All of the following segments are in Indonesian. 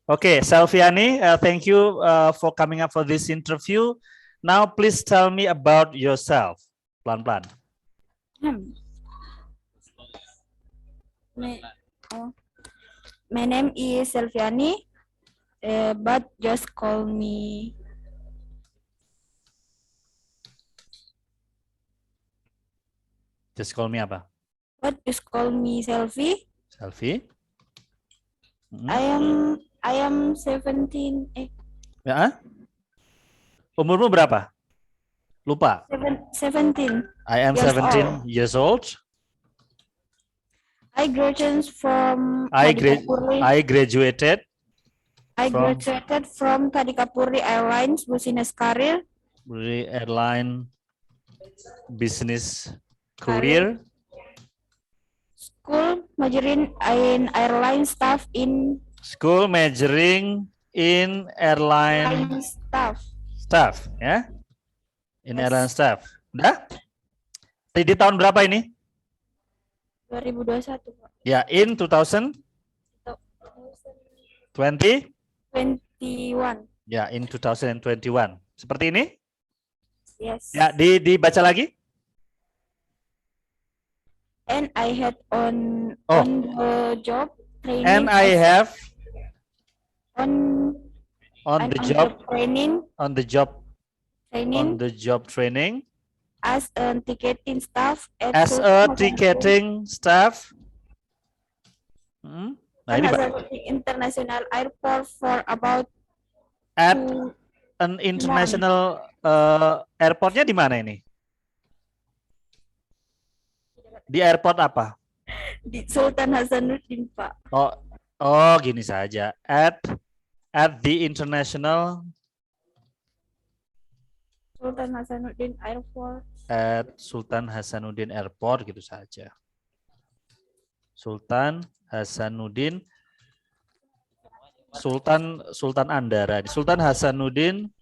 Okay, Selviani, thank you for coming up for this interview. Now, please tell me about yourself. Pelan-pelan. My name is Selviani, but just call me. Just call me apa? But just call me Selvi. Selvi. I am 17. Ya? Umurmu berapa? Lupa. 17. I am 17 years old. I graduated from I graduated from from Tadikapuri Airlines Business Career. Airline Business Career. School majoring in airline staff in. School majoring in airline staff, ya? In airline staff. Udah? Di tahun berapa ini? 2021, Pak. Ya, in 2020? 21. Ya, in 2021. Seperti ini? Yes. Ya, dibaca lagi. And I had on the job training. And I have on the job training as a ticketing staff at Nah, ini international airport for about at an international airportnya di mana ini? Di airport apa? Di Sultan Hasanuddin, Pak. Oh, gini saja. At the international Sultan Hasanuddin Airport. At Sultan Hasanuddin Airport gitu saja. Sultan Hasanuddin Sultan Andara. Sultan Hasanuddin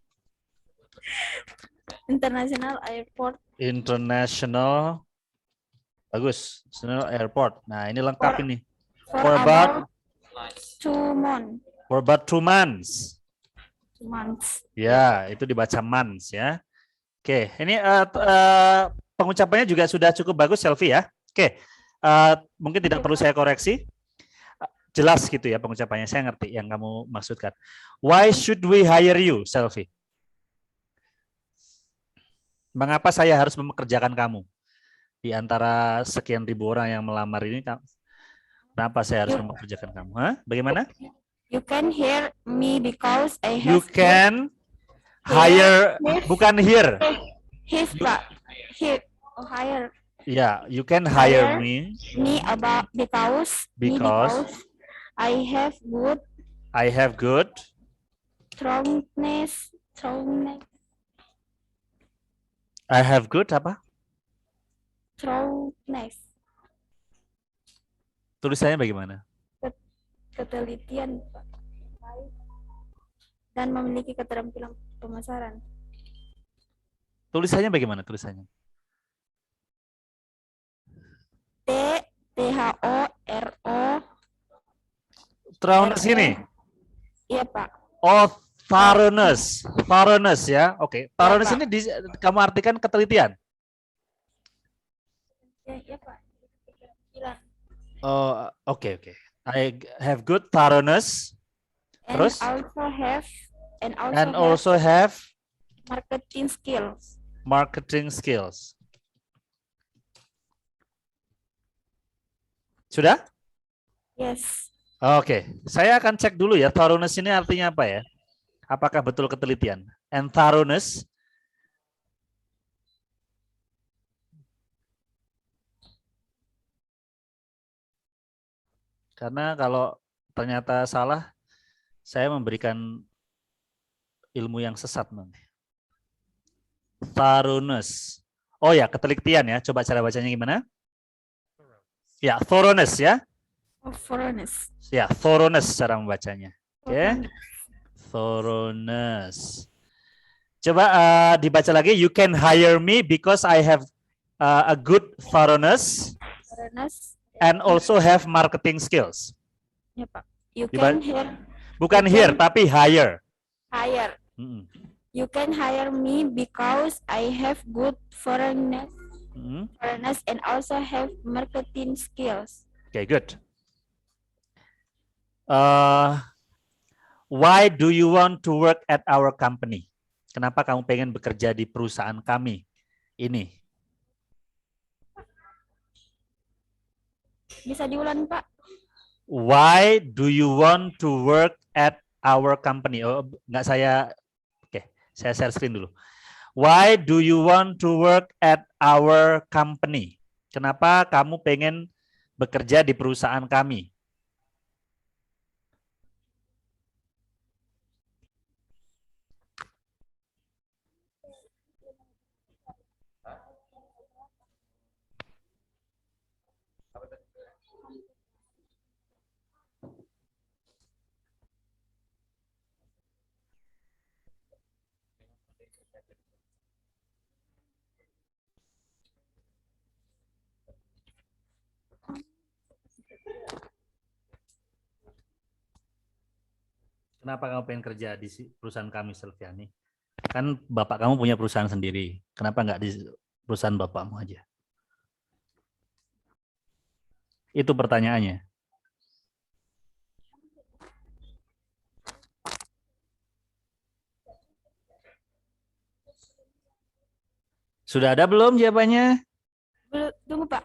International Airport. International. Bagus. International Airport. Nah, ini lengkap ini. For about 2 months. For about 2 months. 2 months. Ya, itu dibaca months ya. Oke, ini pengucapannya juga sudah cukup bagus, Selvi ya. Oke, mungkin tidak perlu saya koreksi. Jelas gitu ya pengucapannya, saya ngerti yang kamu maksudkan. Why should we hire you, Selvi? Mengapa saya harus mempekerjakan kamu? Di antara sekian ribu orang yang melamar ini, kenapa saya harus mempekerjakan kamu? Hah? Bagaimana? You can hire me because I have. You can hire, bukan here. Hire. Yeah, you can hire me. Because I have good. Strongness. I have good apa? Strongness. Tulisannya bagaimana? Ketelitian, Pak. Dan memiliki keterampilan pemasaran. Tulisannya bagaimana tulisannya? THORO. Thoroughness ini? Iya, Pak. Oh, thoroughness. Thoroughness ya. Oke. Thoroughness ini kamu artikan ketelitian? Iya, Pak. Oh, oke. I have good thoroughness. Terus? And also have marketing skills. Marketing skills. Sudah? Yes. Oke, saya akan cek dulu ya, thoroughness ini artinya apa ya? Apakah betul ketelitian? And thoroughness. Karena kalau ternyata salah, saya memberikan ilmu yang sesat nanti. Thoroughness. Oh ya, ketelitian ya. Coba cara bacanya gimana? Ya, thoroughness ya. Thoroughness. Ya, thoroughness cara membacanya. Oke. Thoroughness. Coba dibaca lagi. You can hire me because I have a good thoroughness. And also have marketing skills. Ya, Pak. You can hire Bukan You here, can tapi hire. hire. Mm-mm. You can hire me because I have good foreigners Mm-mm. and also have marketing skills. Okay, good. Why do you want to work at our company? Kenapa kamu pengen bekerja di perusahaan kami ini? Bisa diulang, Pak? Why do you want to work at our company? Oh, nggak saya. Oke, saya share screen dulu. Why do you want to work at our company? Kenapa kamu pengen bekerja di perusahaan kami? Kenapa kamu pengen kerja di perusahaan kami, Selviani? Kan bapak kamu punya perusahaan sendiri. Kenapa nggak di perusahaan bapakmu aja? Itu pertanyaannya. Sudah ada belum jawabannya? Belum, tunggu, Pak.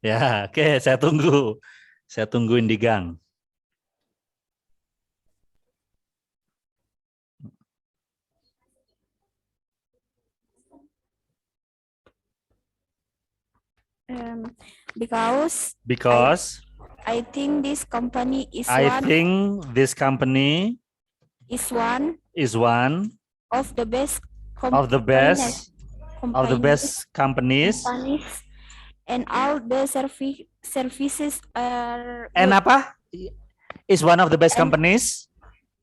Ya, oke, saya tunggu. Saya tungguin di gang. Because Because I think this company is I one think this company is one is one of the best of the best companies. companies, and all the services are And good. apa? Is one of the best And- companies.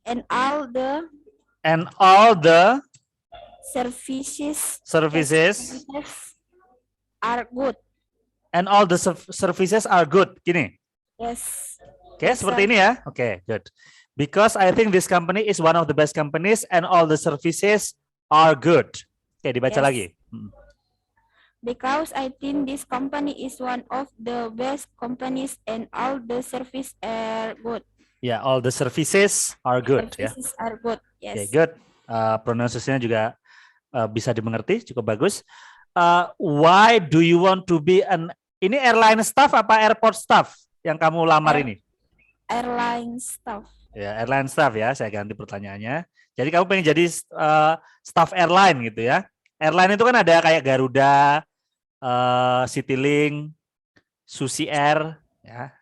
And all the And all the services services are good. and all the services are good. Gini. Yes. Oke, Yes, seperti sir. ini ya. Oke, good. Because I think this company is one of the best companies and all the services are good. Oke, dibaca Yes. lagi. Because I think this company is one of the best companies and all the services are good. Ya, all the services are good ya. Services are good. Oke, Yes. good. Pronunciation-nya juga bisa dimengerti, cukup bagus. Why do you want to be ini airline staff apa airport staff yang kamu lamar ini? Airline staff. Ya, airline staff ya, saya ganti pertanyaannya. Jadi kamu pengen jadi staff airline gitu ya. Airline itu kan ada kayak Garuda, Citylink, Susi Air, ya.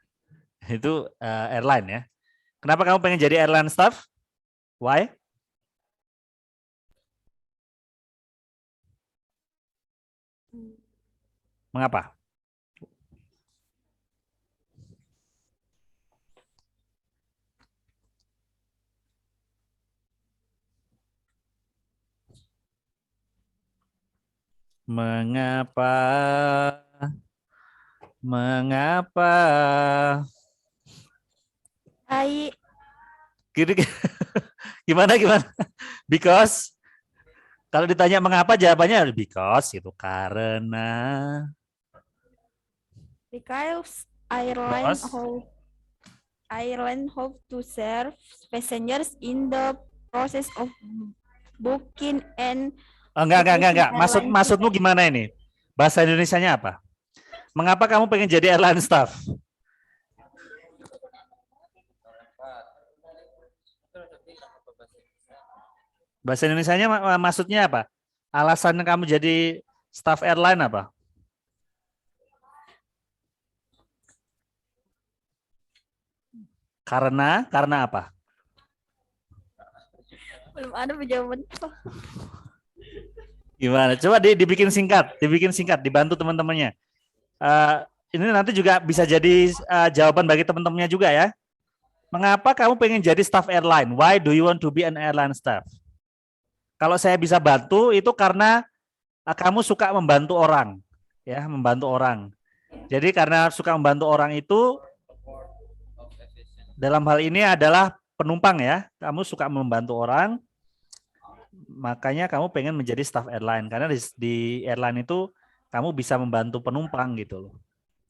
Itu airline ya. Kenapa kamu pengen jadi airline staff? Why? Mengapa? Mengapa? Mengapa? Gimana? Because kalau ditanya mengapa jawabannya because gitu. Karena Because Because? airline hope to serve passengers in the process of booking and enggak. Airline Maksudmu gimana ini? Bahasa Indonesianya apa? Mengapa kamu pengen jadi airline staff? Bahasa Indonesianya maksudnya apa? Alasan kamu jadi staff airline apa? Karena apa? belum ada jawaban. Gimana? Coba dibikin singkat, dibantu teman-temannya. Ini nanti juga bisa jadi jawaban bagi teman-temannya juga ya. Mengapa kamu pengen jadi staff airline? Why do you want to be an airline staff? Kalau saya bisa bantu itu karena kamu suka membantu orang, ya, membantu orang. Jadi karena suka membantu orang itu dalam hal ini adalah penumpang ya. Kamu suka membantu orang, makanya kamu pengen menjadi staff airline karena di airline itu kamu bisa membantu penumpang gitu loh.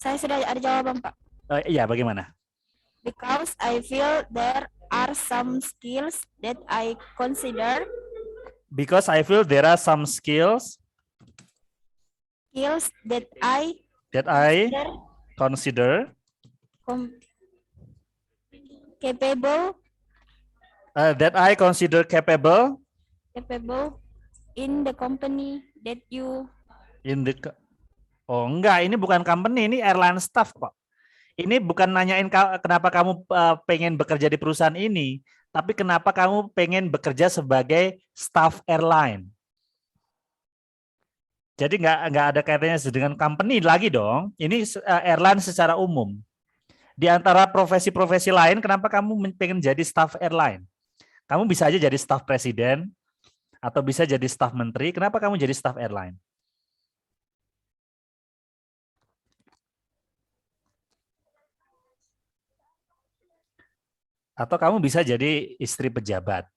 Saya sudah ada jawaban, Pak. Iya, bagaimana? Because I feel there are some skills that I consider Because I feel there are some skills that I that I consider consider capable capable in the company that you. in the Oh enggak, ini bukan company, ini airline staff kok. Ini bukan nanyain kenapa kamu pengen bekerja di perusahaan ini, tapi kenapa kamu pengen bekerja sebagai staff airline. Jadi nggak ada kaitannya dengan company lagi dong. Ini airline secara umum. Di antara profesi-profesi lain, kenapa kamu pengen jadi staff airline? Kamu bisa aja jadi staff presiden atau bisa jadi staff menteri. Kenapa kamu jadi staff airline? Atau kamu bisa jadi istri pejabat.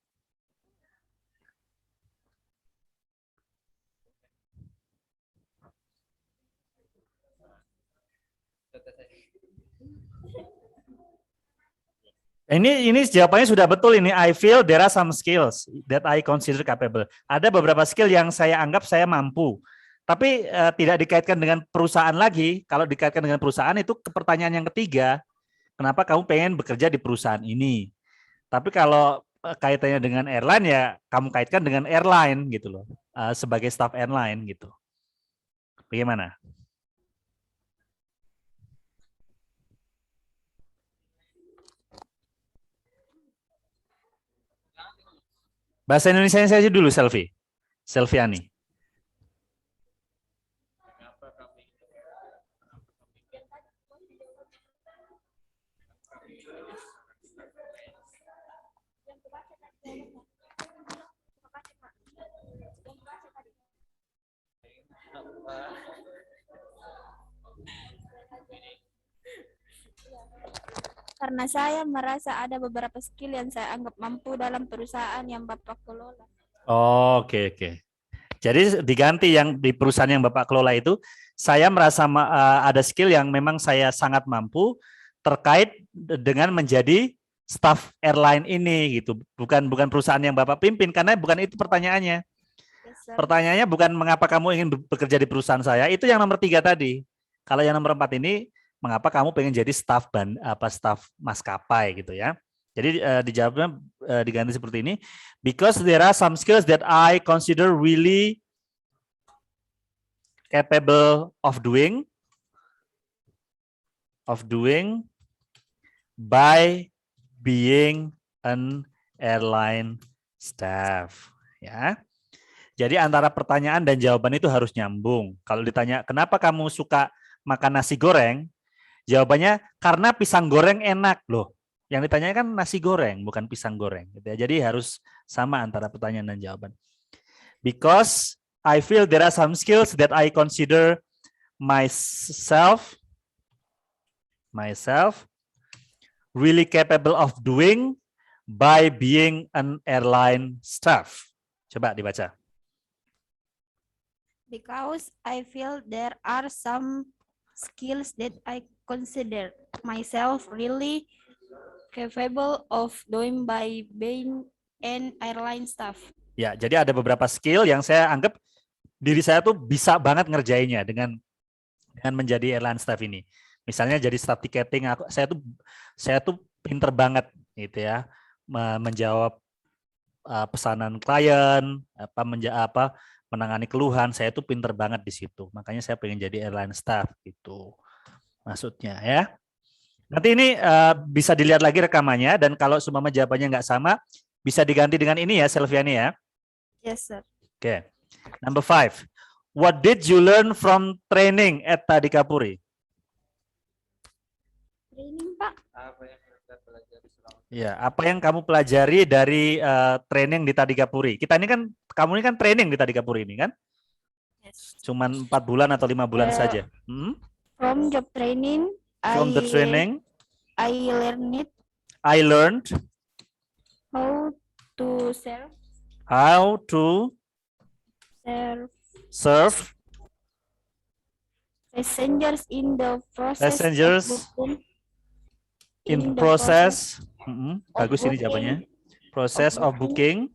Ini jawabannya sudah betul ini. I feel there are some skills that I consider capable. Ada beberapa skill yang saya anggap saya mampu. Tapi tidak dikaitkan dengan perusahaan lagi. Kalau dikaitkan dengan perusahaan itu pertanyaan yang ketiga. Kenapa kamu pengen bekerja di perusahaan ini? Tapi kalau kaitannya dengan airline ya kamu kaitkan dengan airline gitu loh. Sebagai staff airline gitu. Bagaimana? Bahasa Indonesia saya dulu, Selviani. Karena saya merasa ada beberapa skill yang saya anggap mampu dalam perusahaan yang Bapak kelola. Oke. Jadi diganti yang di perusahaan yang Bapak kelola itu, saya merasa ada skill yang memang saya sangat mampu terkait dengan menjadi staff airline ini gitu. Bukan perusahaan yang Bapak pimpin karena bukan itu pertanyaannya. Yes, sir. Pertanyaannya bukan mengapa kamu ingin bekerja di perusahaan saya, itu yang nomor 3 tadi. Kalau yang nomor 4 ini, mengapa kamu pengen jadi staff maskapai gitu ya. Jadi dijawabnya diganti seperti ini. Because there are some skills that I consider really capable of doing by being an airline staff. Ya. Jadi antara pertanyaan dan jawaban itu harus nyambung. Kalau ditanya kenapa kamu suka makan nasi goreng, jawabannya karena pisang goreng enak loh. Yang ditanya kan nasi goreng, bukan pisang goreng. Jadi harus sama antara pertanyaan dan jawaban. Because I feel there are some skills that I consider myself really capable of doing by being an airline staff. Coba dibaca. Because I feel there are some skills that I consider myself really capable of doing by being an airline staff. Ya, jadi ada beberapa skill yang saya anggap diri saya tuh bisa banget ngerjainnya dengan menjadi airline staff ini. Misalnya jadi staff ticketing, saya tuh pinter banget gitu ya, menjawab pesanan klien, menangani keluhan, saya tuh pinter banget di situ. Makanya saya pengen jadi airline staff gitu. Maksudnya ya. Nanti ini bisa dilihat lagi rekamannya dan kalau seumpama jawabannya nggak sama, bisa diganti dengan ini ya, Selviani ya. Yes, sir. Oke. Number 5. What did you learn from training at Tadika Puri? Training, Pak. Ya, apa yang kamu pelajari dari training di Tadika Puri? Kamu ini kan training di Tadika Puri ini kan? Yes. Cuman 4 bulan atau 5 bulan saja. From job training, From the training, I learned I learned how to serve how to serve passengers in the process passengers of booking in the process process. of Bagus ini jawabannya. booking Process of booking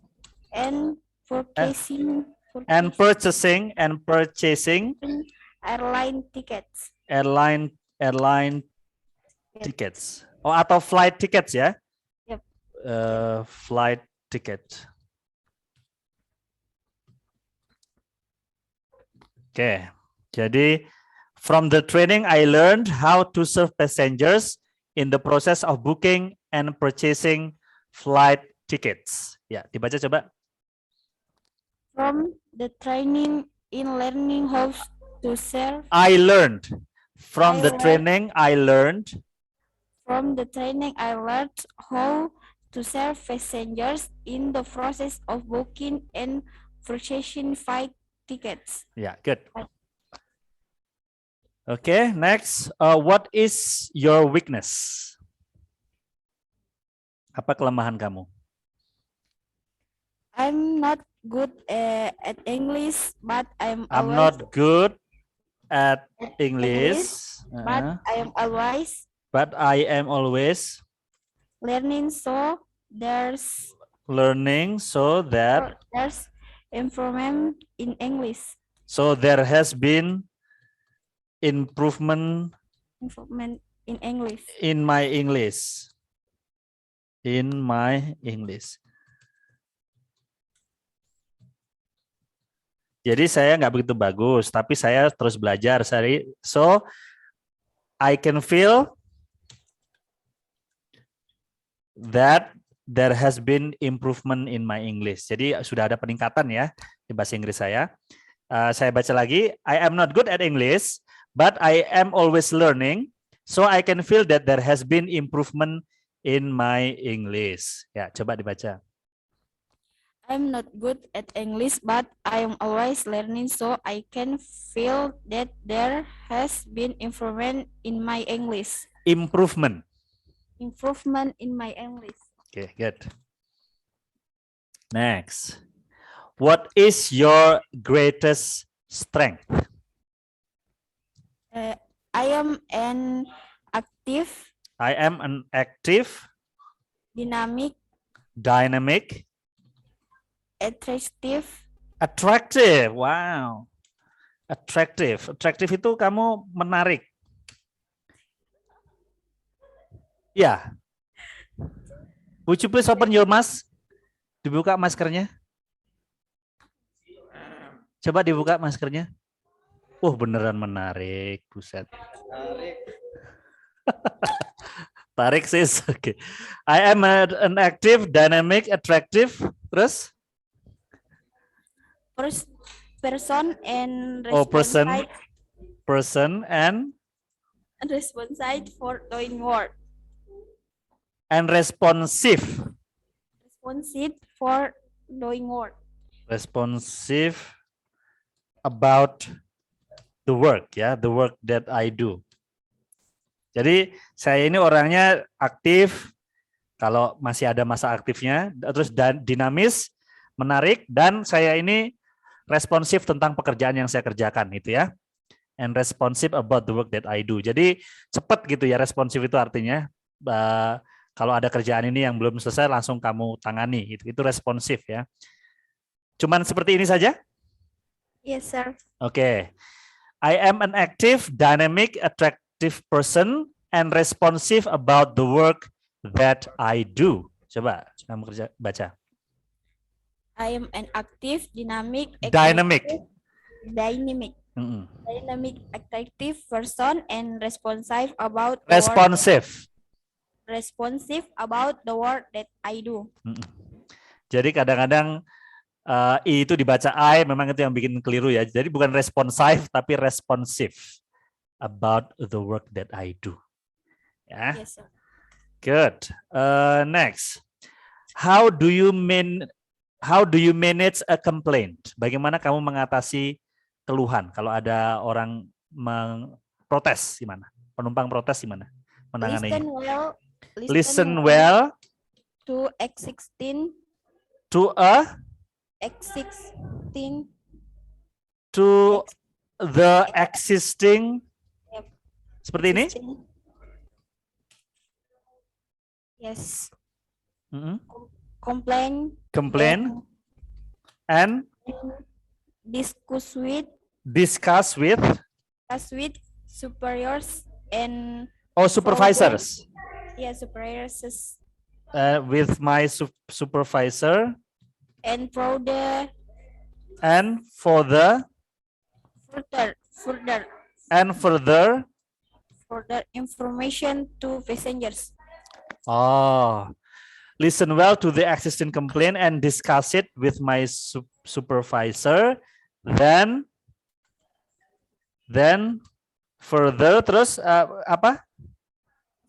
and and purchasing airline tickets. airline tickets. Oh, atau flight tickets ya? Yep. Flight ticket. Oke, jadi from the training I learned how to serve passengers in the process of booking and purchasing flight tickets. Ya, dibaca coba. From the training in learning how to serve. I learned. From the training I learned. From the training I learned how to serve passengers in the process of booking and purchasing flight tickets. Yeah, good. Okay, next. What is your weakness? Apa kelemahan kamu? I'm not good at English, but I'm not good at English, but I am always learning. So there's improvement in English. So there has been improvement in English. In my English. Jadi saya nggak begitu bagus, tapi saya terus belajar. So I can feel that there has been improvement in my English. Jadi sudah ada peningkatan ya di bahasa Inggris saya. Saya baca lagi. I am not good at English, but I am always learning. So I can feel that there has been improvement in my English. Ya, coba dibaca. I'm not good at English, but I am always learning, so I can feel that there has been improvement in my English. Improvement in my English. Okay, good. Next. What is your greatest strength? I am an active, dynamic, attractive. Wow. Attractive itu kamu menarik. Ya. Would you please open your mask? Dibuka maskernya. Coba dibuka maskernya. Beneran menarik, buset. Tarik sis. Okay. I am an active, dynamic, attractive. Terus? Person and responsive for doing work. And responsive for doing work. Responsive about the work, ya, the work that I do. Jadi saya ini orangnya aktif, kalau masih ada masa aktifnya, terus dinamis, menarik, dan saya ini responsif tentang pekerjaan yang saya kerjakan, itu ya. And responsive about the work that I do. Jadi cepat gitu ya, responsif itu artinya kalau ada kerjaan ini yang belum selesai langsung kamu tangani, itu responsif ya. Cuman seperti ini saja? Yes, sir. Okay. I am an active, dynamic, attractive person and responsive about the work that I do. Coba kamu baca. I am an active, dynamic, attractive person and responsive about the work that I do. Jadi kadang-kadang I itu dibaca I, memang itu yang bikin keliru ya. Jadi bukan responsive tapi responsive about the work that I do. Ya. Yes, sir. Good. Next. How do you manage a complaint? Bagaimana kamu mengatasi keluhan kalau ada orang protes gimana? Penumpang protes gimana? Menanganinya. Listen well to existing to existing to the existing. Yep. Seperti ini. existing. Yes. Complain Complain and discuss with superiors and supervisors. Superiors With my supervisor and for the further information to passengers. Listen well to the existing complaint and discuss it with my supervisor. Then further, terus apa?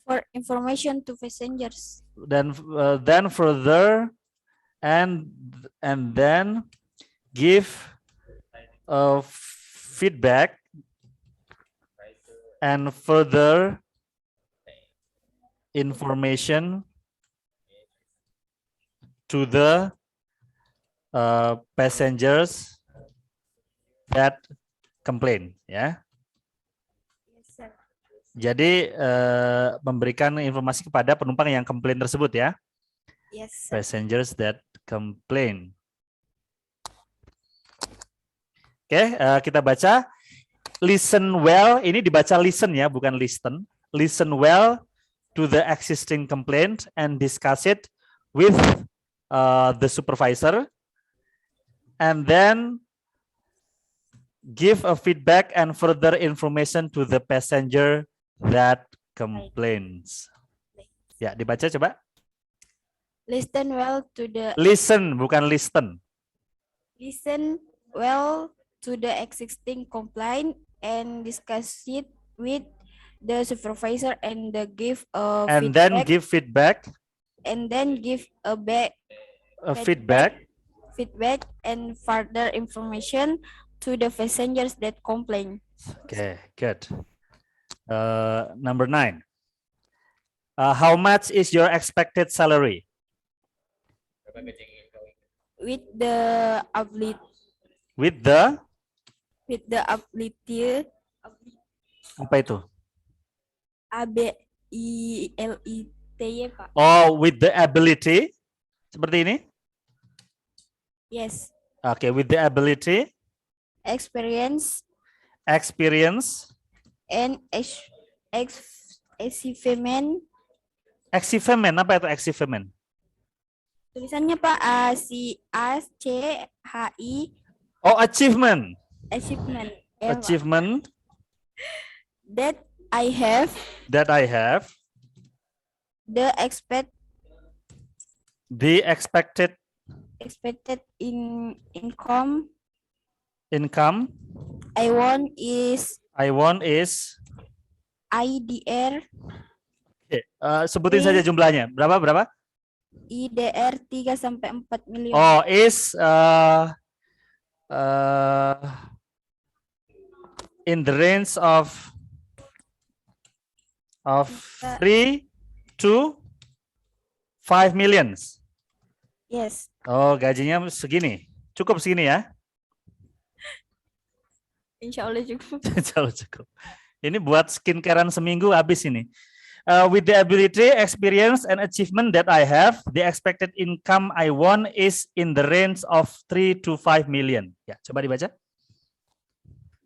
For information to passengers. Then further and then give feedback and further information to the passengers that complain, ya. Yes, sir. Jadi memberikan informasi kepada penumpang yang komplain tersebut, ya. Yes, sir. Passengers that complain. Oke, kita baca. Listen well, ini dibaca listen ya, bukan listen. Listen well to the existing complaint and discuss it with the supervisor, and then give a feedback and further information to the passenger that complains. Ya, dibaca coba. Listen well to the Listen, bukan listen. Listen well to the existing complaint and discuss it with the supervisor and give a And feedback. then give feedback. And then give Feedback and further information to the passengers that complain. Okay, good. Number 9. How much is your expected salary? With the ability Apa itu? ABILITY, Pak. Oh, with the ability. Seperti ini? Yes. Okay, with the ability, Experience and achievement. Achievement, apa itu achievement? Tulisannya Pak ACHI. Oh, achievement. Achievement. Achievement That I have. The expected income. I want is IDR. Sebutin saja jumlahnya. Berapa? IDR 3 sampai 4 miliar. Oh, is in the range of 3 to 5 millions. Yes. Oh, gajinya segini. Cukup segini ya? Insya Allah cukup. Insya Allah cukup. Ini buat skincarean seminggu habis ini. With the ability, experience, and achievement that I have, the expected income I want is in the range of 3 to 5 million. Ya, coba dibaca.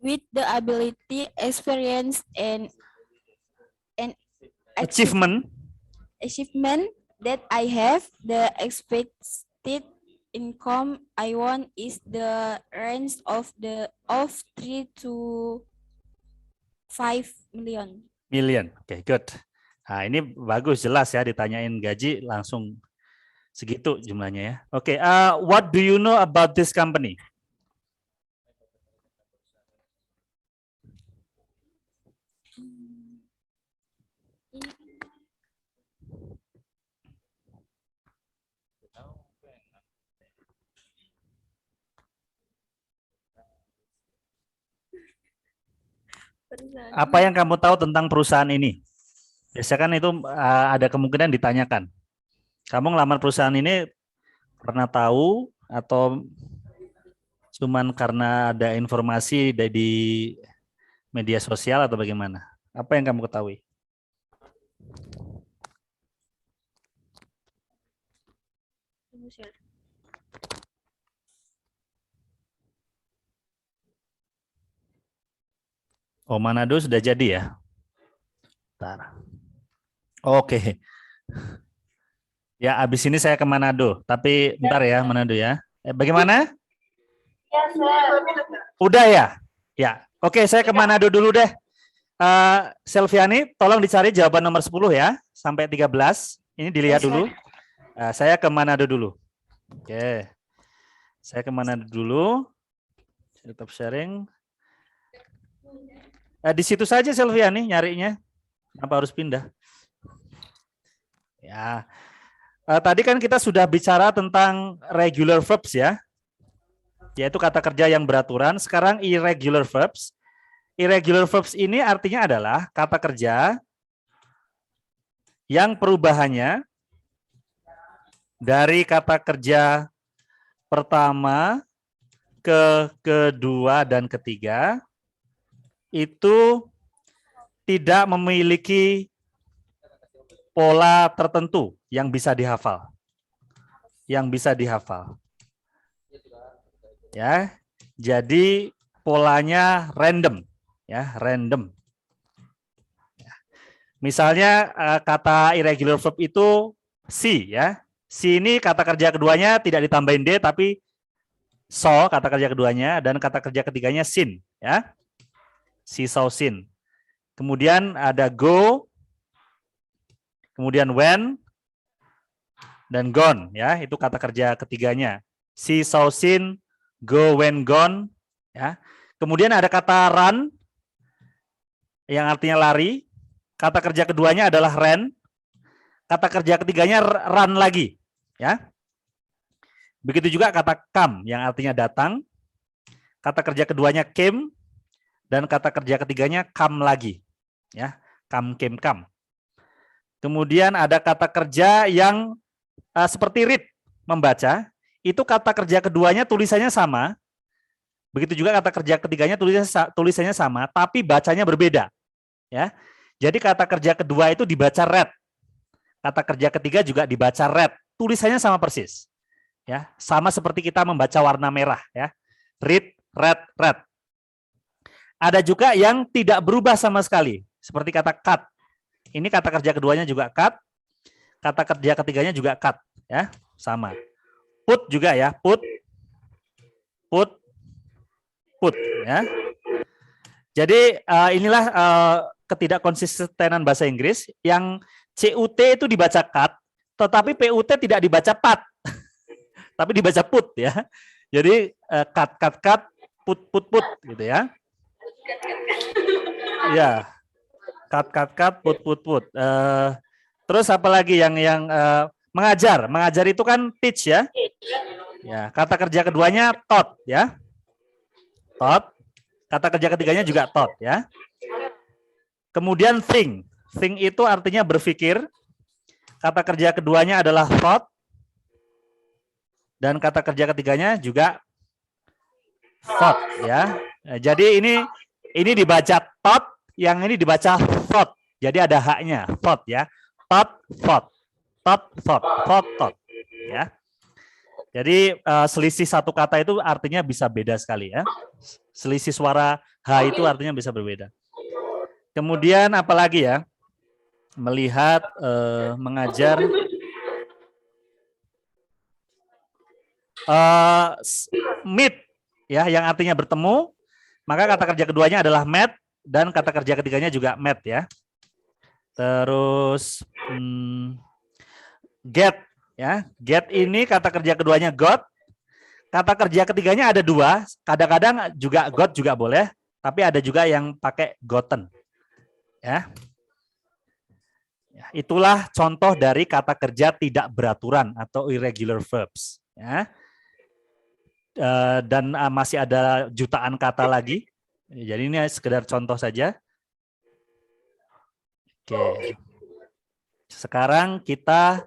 With the ability, experience, and Achievement that I have, the expected income I want is the range of 3 to 5 million. Oke, good. Nah, ini bagus, jelas ya, ditanyain gaji langsung segitu jumlahnya ya. Oke, what do you know about this company? Apa yang kamu tahu tentang perusahaan ini? Biasanya kan itu ada kemungkinan ditanyakan. Kamu ngelamar perusahaan ini pernah tahu atau cuman karena ada informasi di media sosial atau bagaimana? Apa yang kamu ketahui? Oh, Manado sudah jadi ya? Bentar. Oke. Ya, abis ini saya ke Manado. Tapi bentar ya, Manado ya. Bagaimana? Ya, Sir. Udah ya? Ya. Oke, saya ke Manado dulu deh. Selviani, tolong dicari jawaban nomor 10 ya. Sampai 13. Ini dilihat dulu. Saya ke Manado dulu. Oke. Saya ke Manado dulu. Tetap sharing. Di situ saja Selviani nyarinya. Kenapa harus pindah? Ya. Tadi kan kita sudah bicara tentang regular verbs ya. Yaitu kata kerja yang beraturan. Sekarang irregular verbs. Irregular verbs ini artinya adalah kata kerja yang perubahannya dari kata kerja pertama ke kedua dan ketiga itu tidak memiliki pola tertentu yang bisa dihafal. Yang bisa dihafal. Ya. Jadi polanya random, ya, random. Misalnya kata irregular verb itu si, ya. Si ini kata kerja keduanya tidak ditambahin d tapi so kata kerja keduanya dan kata kerja ketiganya sin, ya. Si, so, sin. Kemudian ada go, kemudian when, dan gone, ya. Itu kata kerja ketiganya. Si, so, sin, go, when, gone, ya. Kemudian ada kata run yang artinya lari. Kata kerja keduanya adalah ran. Kata kerja ketiganya run lagi, ya. Begitu juga kata come yang artinya datang. Kata kerja keduanya came dan kata kerja ketiganya come lagi, ya. Come, came, come. Kemudian ada kata kerja yang seperti read, membaca. Itu kata kerja keduanya tulisannya sama. Begitu juga kata kerja ketiganya tulisannya sama, tapi bacanya berbeda. Ya, jadi kata kerja kedua itu dibaca read, kata kerja ketiga juga dibaca read, tulisannya sama persis. Ya, sama seperti kita membaca warna merah. Ya, read, read, read. Ada juga yang tidak berubah sama sekali, seperti kata cut. Ini kata kerja keduanya juga cut, kata kerja ketiganya juga cut. Ya, sama. Put juga ya, put, put, put, ya. Jadi inilah ketidakkonsistenan bahasa Inggris yang CUT itu dibaca cut, tetapi PUT tidak dibaca pat, tapi dibaca put, ya. Jadi cut, cut, cut, put, put, put, gitu ya. Ya, cut, cut, cut, put, put, put. Terus apa lagi yang mengajar? Mengajar itu kan teach, ya. Ya, kata kerja keduanya taught, ya. Taught. Kata kerja ketiganya juga taught, ya. Kemudian think. Think itu artinya berpikir. Kata kerja keduanya adalah thought. Dan kata kerja ketiganya juga thought, ya. Nah, jadi ini dibaca thought, yang ini dibaca thought. Jadi ada haknya, thought, ya. Thought, thought. Thought, thought. Thought, thought, ya. Jadi selisih satu kata itu artinya bisa beda sekali, ya. Selisih suara H itu artinya bisa berbeda. Kemudian apalagi ya? Melihat, mengajar. Meet, ya, yang artinya bertemu. Maka kata kerja keduanya adalah met dan kata kerja ketiganya juga met, ya. Terus get, ya. Get ini kata kerja keduanya got. Kata kerja ketiganya ada dua, kadang-kadang juga got juga boleh, tapi ada juga yang pakai gotten. Ya. Itulah contoh dari kata kerja tidak beraturan atau irregular verbs. Ya. Dan masih ada jutaan kata lagi. Jadi ini sekedar contoh saja. Oke. Sekarang kita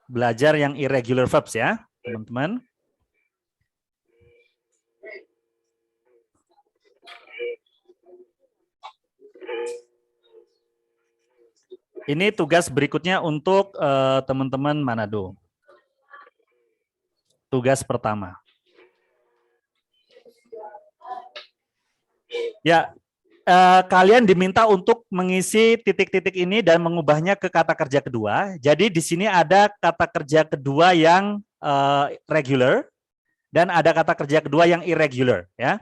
belajar yang irregular verbs ya, teman-teman. Ini tugas berikutnya untuk teman-teman Manado. Tugas pertama. Ya, kalian diminta untuk mengisi titik-titik ini dan mengubahnya ke kata kerja kedua. Jadi di sini ada kata kerja kedua yang regular dan ada kata kerja kedua yang irregular. Ya,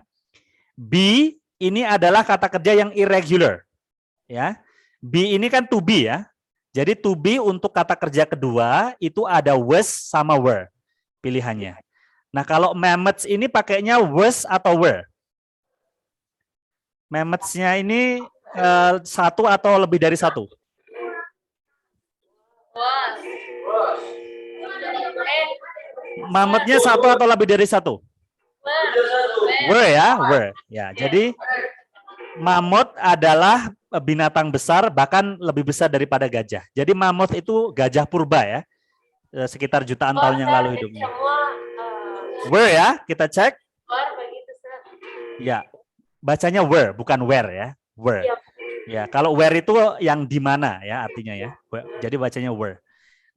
be ini adalah kata kerja yang irregular. Ya. Be ini kan to be ya. Jadi to be untuk kata kerja kedua itu ada was sama were pilihannya. Nah kalau mammoths ini pakainya was atau were? Mammoths-nya ini satu atau lebih dari satu? Mammothnya satu atau lebih dari satu? Were ya, were. Ya, jadi mammoth adalah binatang besar, bahkan lebih besar daripada gajah. Jadi mammoth itu gajah purba ya, sekitar jutaan tahun yang lalu hidupnya. Were ya, kita cek. Ya, bacanya were, bukan where ya, were. Ya, kalau where itu yang di mana ya artinya ya. Jadi bacanya were.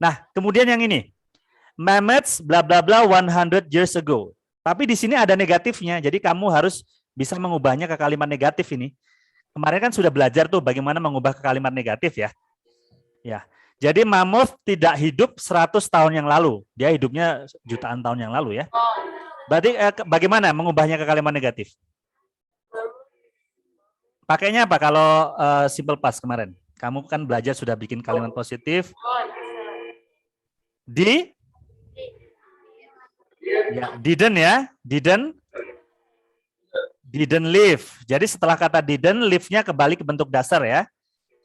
Nah, kemudian yang ini, mammoths bla bla bla 100 years ago. Tapi di sini ada negatifnya, jadi kamu harus bisa mengubahnya ke kalimat negatif ini. Kemarin kan sudah belajar tuh bagaimana mengubah ke kalimat negatif ya. Ya. Jadi mammoth tidak hidup 100 tahun yang lalu. Dia hidupnya jutaan tahun yang lalu ya. Berarti bagaimana mengubahnya ke kalimat negatif? Pakainya apa kalau simple past kemarin? Kamu kan belajar sudah bikin kalimat positif. Ya, didn't ya. Didn't live. Jadi setelah kata didn't, live-nya kembali ke bentuk dasar ya.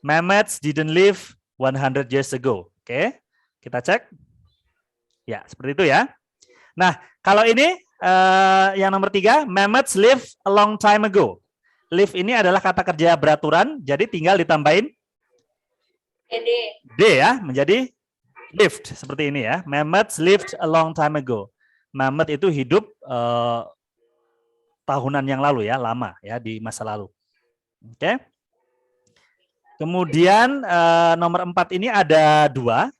Mammoths didn't live 100 years ago. Oke, kita cek. Ya, seperti itu ya. Nah, kalau ini yang nomor 3, mammoths live a long time ago. Live ini adalah kata kerja beraturan, jadi tinggal ditambahin D ya, menjadi lived. Seperti ini ya. Mammoths lived a long time ago. Mammoth itu hidup tahunan yang lalu ya, lama ya di masa lalu. Oke. Kemudian nomor 4 ini ada 2.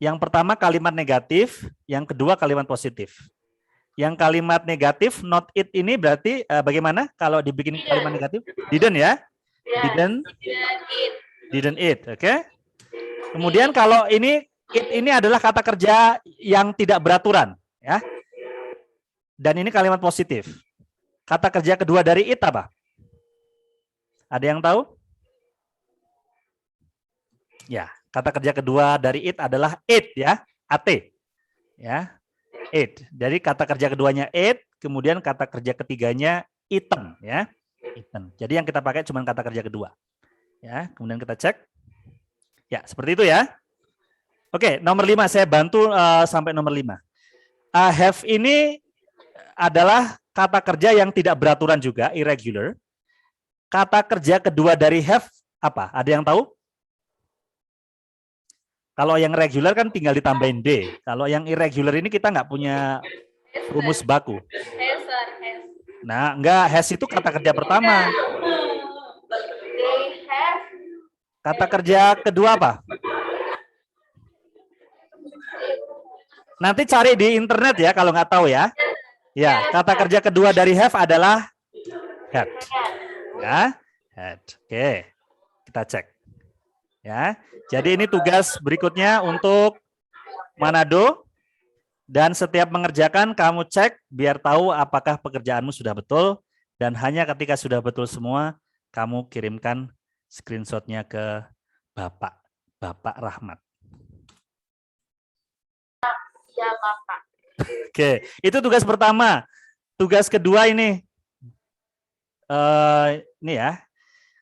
Yang pertama kalimat negatif, yang kedua kalimat positif. Yang kalimat negatif not it ini berarti bagaimana kalau dibikin kalimat negatif? Didn't ya? Didn't it, oke? Kemudian kalau it ini adalah kata kerja yang tidak beraturan ya. Dan ini kalimat positif. Kata kerja kedua dari it apa? Ada yang tahu? Ya, kata kerja kedua dari it adalah it ya, at. Ya. It. Jadi kata kerja keduanya it, kemudian kata kerja ketiganya eaten ya. Eaten. Jadi yang kita pakai cuma kata kerja kedua. Ya, kemudian kita cek. Ya, seperti itu ya. Oke, nomor 5 saya bantu sampai nomor 5. Have ini adalah kata kerja yang tidak beraturan juga, irregular. Kata kerja kedua dari have apa? Ada yang tahu? Kalau yang regular kan tinggal ditambahin D. Kalau yang irregular ini kita nggak punya rumus baku. Nah, enggak, has itu kata kerja pertama. Kata kerja kedua apa? Nanti cari di internet ya kalau nggak tahu ya. Ya, kata kerja kedua dari have adalah had. Ya, had. Oke, kita cek. Ya, jadi ini tugas berikutnya untuk Manado. Dan setiap mengerjakan kamu cek biar tahu apakah pekerjaanmu sudah betul. Dan hanya ketika sudah betul semua, kamu kirimkan screenshotnya ke Bapak Rahmat. Ya, Bapak. Oke, itu tugas pertama. Tugas kedua ini ya.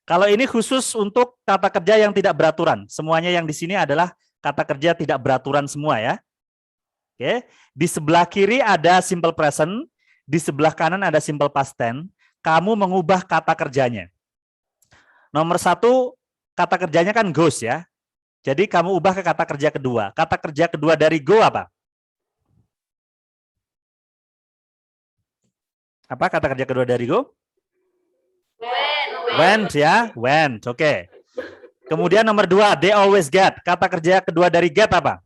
Kalau ini khusus untuk kata kerja yang tidak beraturan. Semuanya yang di sini adalah kata kerja tidak beraturan semua ya. Oke, di sebelah kiri ada simple present, di sebelah kanan ada simple past tense. Kamu mengubah kata kerjanya. Nomor 1 kata kerjanya kan goes ya. Jadi kamu ubah ke kata kerja kedua. Kata kerja kedua dari go apa? Apa kata kerja kedua dari go? Went ya, went. Oke. Kemudian nomor 2, they always get. Kata kerja kedua dari get apa?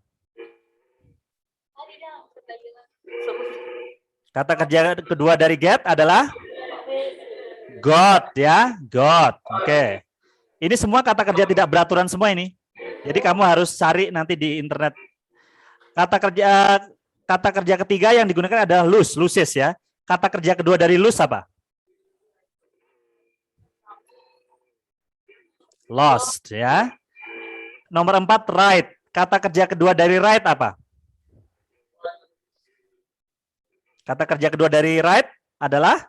Kata kerja kedua dari get adalah got ya, got. Oke. Ini semua kata kerja tidak beraturan semua ini. Jadi kamu harus cari nanti di internet. Kata kerja ketiga yang digunakan adalah lose, loses ya. Kata kerja kedua dari lose apa? Lost ya. Nomor 4, right. Kata kerja kedua dari right apa? Kata kerja kedua dari right adalah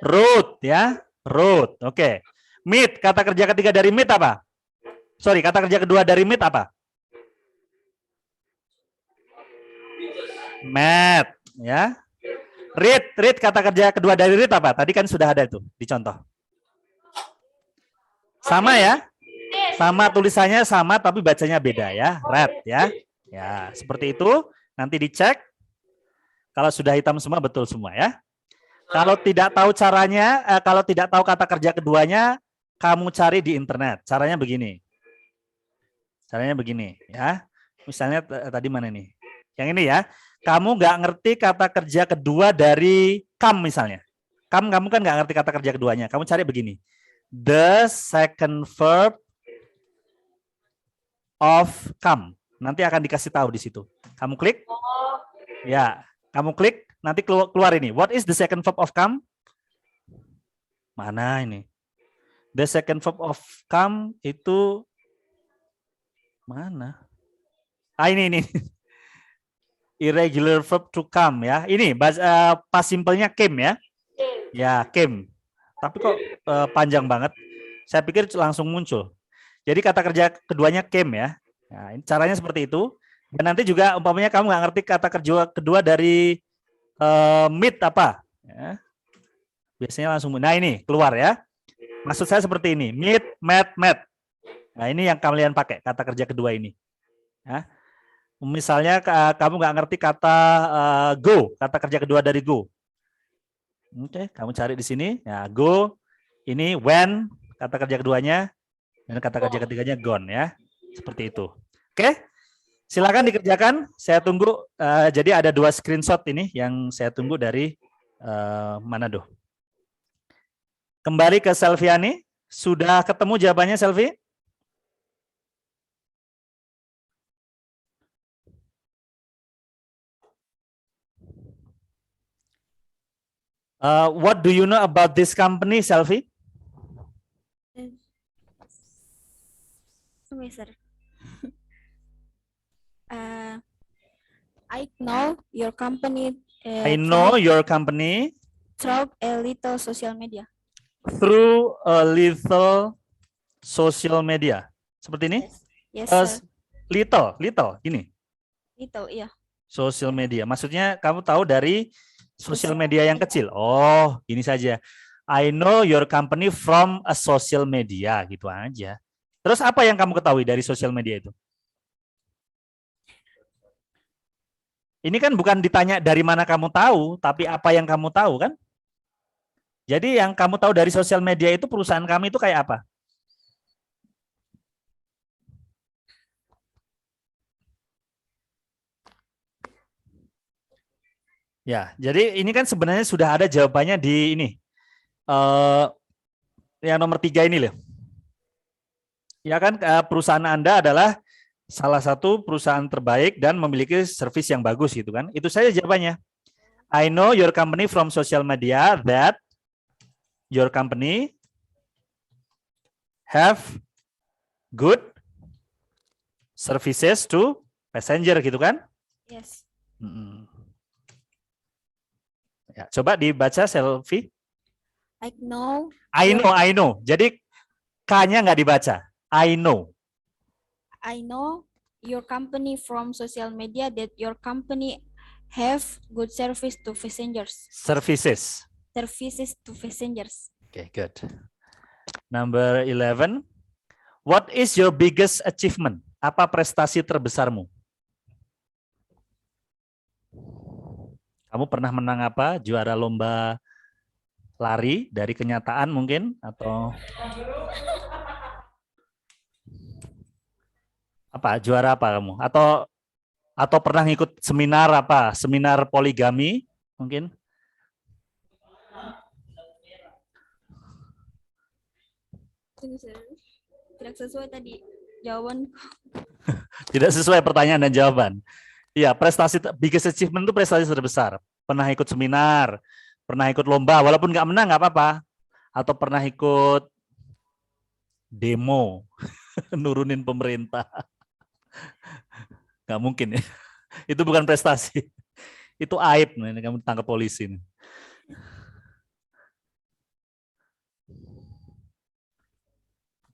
root ya, root. Oke. Meet, kata kerja ketiga dari meet apa? Sorry, kata kerja kedua dari meet apa? Met ya. Read, kata kerja kedua dari read apa? Tadi kan sudah ada itu di contoh. Sama ya? Sama, tulisannya sama tapi bacanya beda ya. Read ya. Ya, seperti itu. Nanti dicek. Kalau sudah hitam semua betul semua ya. Kalau tidak tahu caranya, kalau tidak tahu kata kerja keduanya, kamu cari di internet. Caranya begini. Caranya begini ya. Misalnya tadi mana nih? Yang ini ya. Kamu nggak ngerti kata kerja kedua dari come misalnya. Kamu kan nggak ngerti kata kerja keduanya. Kamu cari begini. The second verb of come. Nanti akan dikasih tahu di situ. Kamu klik. Ya, kamu klik. Nanti keluar ini. What is the second verb of come? Mana ini? The second verb of come itu mana? Ini. Irregular verb to come ya. Ini past simple-nya came ya. Ya, came. Tapi kok panjang banget. Saya pikir langsung muncul. Jadi kata kerja keduanya came ya. Nah, ini caranya seperti itu. Dan nanti juga umpamanya kamu nggak ngerti kata kerja kedua dari meet apa. Ya. Biasanya langsung. Nah ini keluar ya. Maksud saya seperti ini. Meet, met. Nah ini yang kalian pakai kata kerja kedua ini. Ya. Misalnya kamu nggak ngerti kata go, kata kerja kedua dari go. Oke, kamu cari di sini. Ya, go, ini when, kata kerja keduanya, dan kata kerja ketiganya gone ya. Seperti itu. Oke, silakan dikerjakan. Saya tunggu. Jadi ada 2 screenshot ini yang saya tunggu dari Manado. Kembali ke Selviani. Sudah ketemu jawabannya, Selvi? What do you know about this company, Selvi? Sir. I know your company. I know your company Through a little social media. through a little social media. Seperti ini? Yes, sir. Little, gini. Little, iya. Social media. Maksudnya kamu tahu dari sosial media yang kecil. Oh, gini saja. I know your company from a social media, gitu aja. Terus apa yang kamu ketahui dari sosial media itu? Ini kan bukan ditanya dari mana kamu tahu, tapi apa yang kamu tahu kan? Jadi yang kamu tahu dari sosial media itu perusahaan kami itu kayak apa? Ya, jadi ini kan sebenarnya sudah ada jawabannya di ini. Yang nomor 3 ini loh. Ya kan perusahaan Anda adalah salah satu perusahaan terbaik dan memiliki servis yang bagus gitu kan. Itu saja jawabannya. I know your company from social media that your company have good services to passenger gitu kan? Yes. Ya, coba dibaca Selvi. I know. I know. Jadi K-nya nggak dibaca. I know. I know your company from social media that your company have good service to passengers. Services. Services to passengers. Okay, good. Number 11. What is your biggest achievement? Apa prestasi terbesarmu? Kamu pernah menang apa? Juara lomba lari dari kenyataan mungkin atau apa? Juara apa kamu? Atau pernah ikut seminar apa? Seminar poligami mungkin? Tidak sesuai tadi jawaban. Tidak sesuai pertanyaan dan jawaban. Iya, biggest achievement itu prestasi terbesar. Pernah ikut seminar, pernah ikut lomba, walaupun nggak menang nggak apa-apa. Atau pernah ikut demo, nurunin pemerintah. Nggak mungkin ya. Itu bukan prestasi. Itu aib, nih, kamu tangkap polisi. Nih.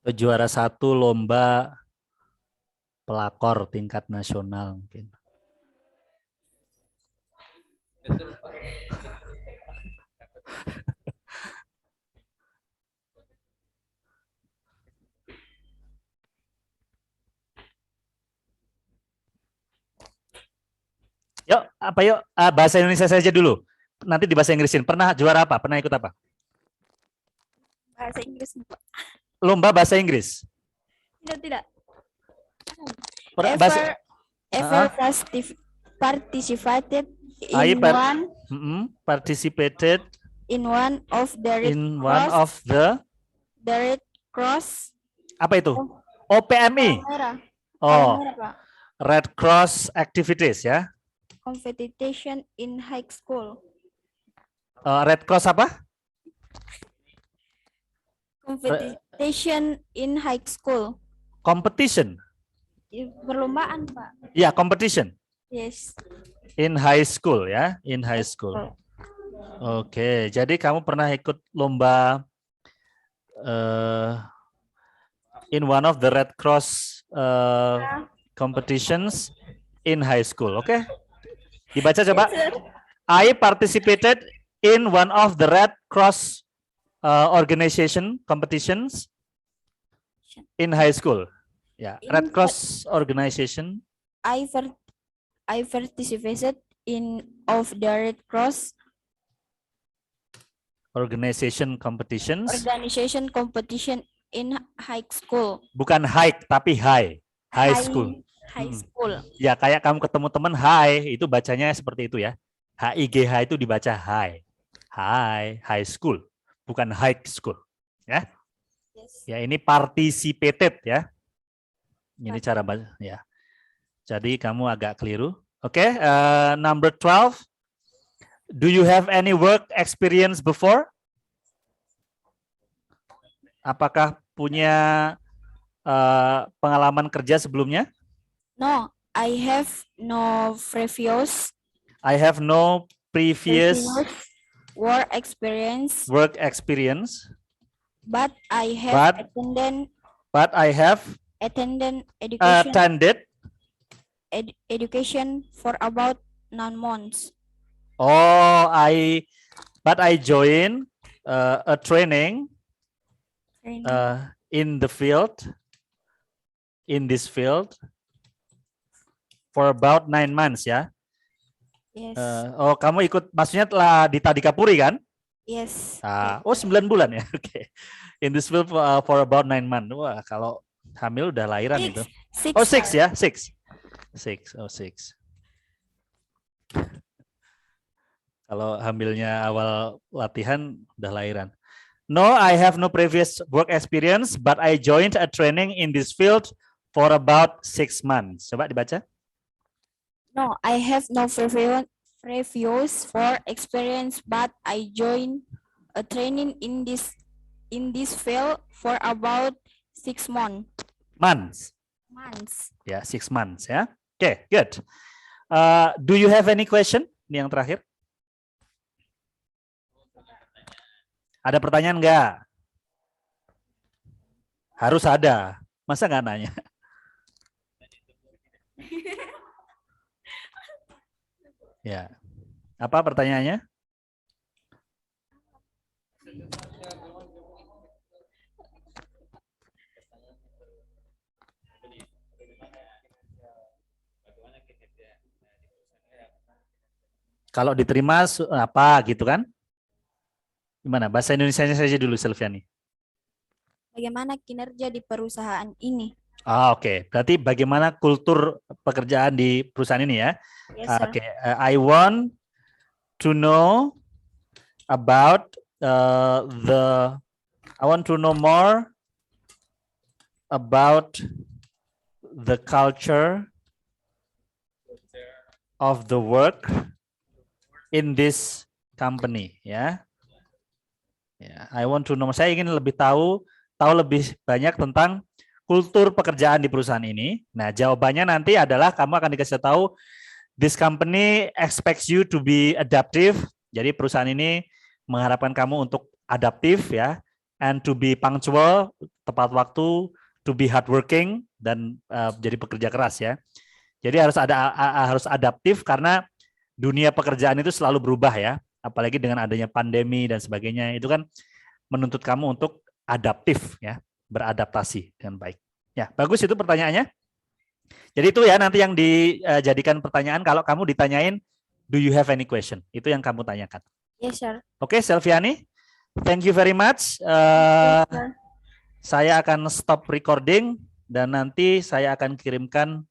Atau juara 1 lomba pelakor tingkat nasional mungkin. Yuk, apa yuk? Bahasa Indonesia saja dulu. Nanti di bahasa Inggrisin. Pernah juara apa? Pernah ikut apa? Bahasa Inggris, Pak. Lomba bahasa Inggris. Tidak. Bahasa, Ever participated I in participated in one of the Red Cross. Apa itu? OPMI. Merah. Oh, Merah, Pak. Red Cross activities ya. Competition in high school. Red Cross apa? Competition in high school. Competition. Perlombaan, Pak. Ya, competition. Yes. In high school ya, in high school. Oke, jadi kamu pernah ikut lomba in one of the Red Cross competitions in high school. Oke, dibaca coba. I participated in one of the Red Cross organization competitions in high school. Ya, Red Cross organization. I participated in of the Red Cross organization competition in high school. Bukan hike tapi high school. High school. Ya, kayak kamu ketemu teman high itu bacanya seperti itu ya. HIGH itu dibaca high. High school, bukan high school. Ya. Yes. Ya, ini participated ya. Ini cara baca ya. Jadi kamu agak keliru. Oke, number 12. Do you have any work experience before? Apakah punya pengalaman kerja sebelumnya? No, I have no previous work experience. But I have attended education for about 9 months. Oh, but I joined a training in this field for about 9 months ya. Yes. Kamu ikut, maksudnya telah di Tadikapuri kan? Yes. 9 bulan ya. Oke. In this field for about 9 months. Wah, kalau hamil udah lahiran itu. 6 ya, 6. 6. Kalau hamilnya awal latihan udah lahiran. No, I have no previous work experience, but I joined a training in this field for about 6 months. Coba dibaca. No, I have no previous work experience, but I joined a training in this field for about 6 months. Ya, 6 months ya. Oke, good. Do you have any question? Ini yang terakhir. Ada pertanyaan nggak? Harus ada. Masa nggak nanya? Ya. Apa pertanyaannya? Kalau diterima apa gitu kan? Gimana? Bahasa Indonesianya saja dulu Silviani. Bagaimana kinerja di perusahaan ini? Oke. Berarti bagaimana kultur pekerjaan di perusahaan ini ya? Yes, sir. Oke. I want to know about I want to know more about the culture of the work in this company ya. Ya, I want to know. Saya ingin lebih tahu lebih banyak tentang kultur pekerjaan di perusahaan ini. Nah, jawabannya nanti adalah kamu akan dikasih tahu this company expects you to be adaptive. Jadi perusahaan ini mengharapkan kamu untuk adaptif ya, and to be punctual, tepat waktu, to be hardworking dan jadi pekerja keras ya. Jadi harus adaptif karena dunia pekerjaan itu selalu berubah ya. Apalagi dengan adanya pandemi dan sebagainya, itu kan menuntut kamu untuk adaptif ya, beradaptasi dengan baik. Ya, bagus itu pertanyaannya. Jadi itu ya nanti yang dijadikan pertanyaan kalau kamu ditanyain, do you have any question? Itu yang kamu tanyakan. Yes, sir. Oke, Silviani, thank you very much. Yes, sir. Saya akan stop recording dan nanti saya akan kirimkan